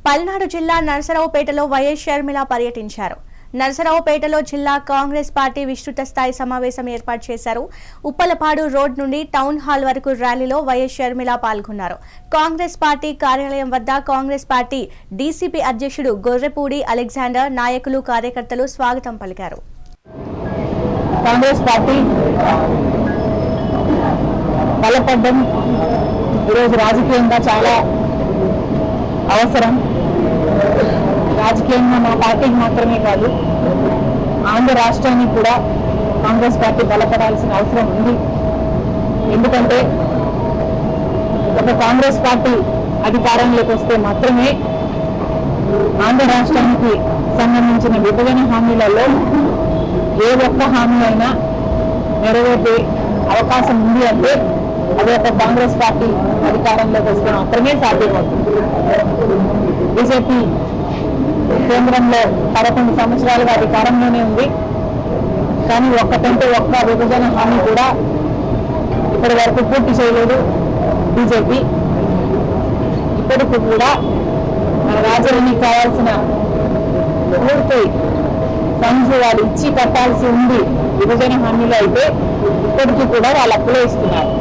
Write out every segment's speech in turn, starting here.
పల్నాడు జిల్లా నరసరావుపేటలో వైఎస్ షర్మిల పర్యటించారు. నరసరావుపేటలో జిల్లా కాంగ్రెస్ పార్టీ విస్తృత స్థాయి సమావేశం ఏర్పాటు చేశారు. ఉప్పలపాడు రోడ్ నుండి టౌన్ హాల్ వరకు ర్యాలీలో వైఎస్ షర్మిల పాల్గొన్నారు. కాంగ్రెస్ పార్టీ కార్యాలయం వద్ద కాంగ్రెస్ పార్టీ డీసీపీ అధ్యక్షుడు గొర్రెపూడి అలెగ్జాండర్, నాయకులు, కార్యకర్తలు స్వాగతం పలికారు. కాంగ్రెస్ పార్టీ బలపడ్డం ఈరోజు రాజకీయంగా చాలా అవసరం. రాజకీయంగా మా పార్టీకి మాత్రమే కాదు, ఆంధ్ర రాష్ట్రానికి కూడా కాంగ్రెస్ పార్టీ బలపడాల్సిన అవసరం ఉంది. ఎందుకంటే ఒక కాంగ్రెస్ పార్టీ అధికారంలోకి వస్తే మాత్రమే ఆంధ్ర రాష్ట్రానికి సంబంధించిన విభజన హామీలలో ఏ ఒక్క హామీ అయినా నెరవేర్చే అవకాశం ఉంది అంటే అది ఒక కాంగ్రెస్ పార్టీ అధికారంలోకి వస్తే మాత్రమే సాధ్యమవుతుంది. బీజేపీ కేంద్రంలో 11 సంవత్సరాలుగా అధికారంలోనే ఉంది, కానీ ఒక్కటంటే ఒక్క విభజన హామీ కూడా ఇప్పటి వరకు పూర్తి చేయలేదు బీజేపీ. ఇప్పటికి కూడా మన రాజ్యానికి కావాల్సిన పూర్తి ఫండ్స్ వాళ్ళు ఇచ్చి కట్టాల్సి ఉంది. విభజన హామీలో అయితే ఇప్పటికీ కూడా వాళ్ళు అప్పులే ఇస్తున్నారు.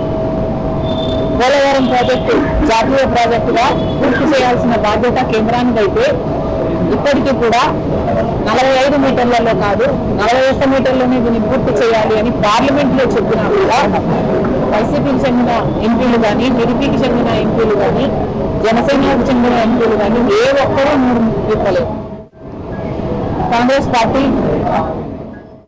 పోలవరం ప్రాజెక్టు జాతీయ ప్రాజెక్టుగా పూర్తి చేయాల్సిన బాధ్యత కేంద్రానికి అయితే ఇప్పటికీ కూడా 45 మీటర్లలో కాదు 41 మీటర్లోనే దీన్ని పూర్తి చేయాలి అని పార్లమెంట్లో చెప్పినా కూడా వైసీపీకి చెందిన ఎంపీలు కానీ, టీడీపీకి చెందిన ఎంపీలు కానీ, జనసేనకు చెందిన ఎంపీలు కానీ ఏ ఒక్కరూ 3 ఇవ్వలేదు. కాంగ్రెస్ పార్టీ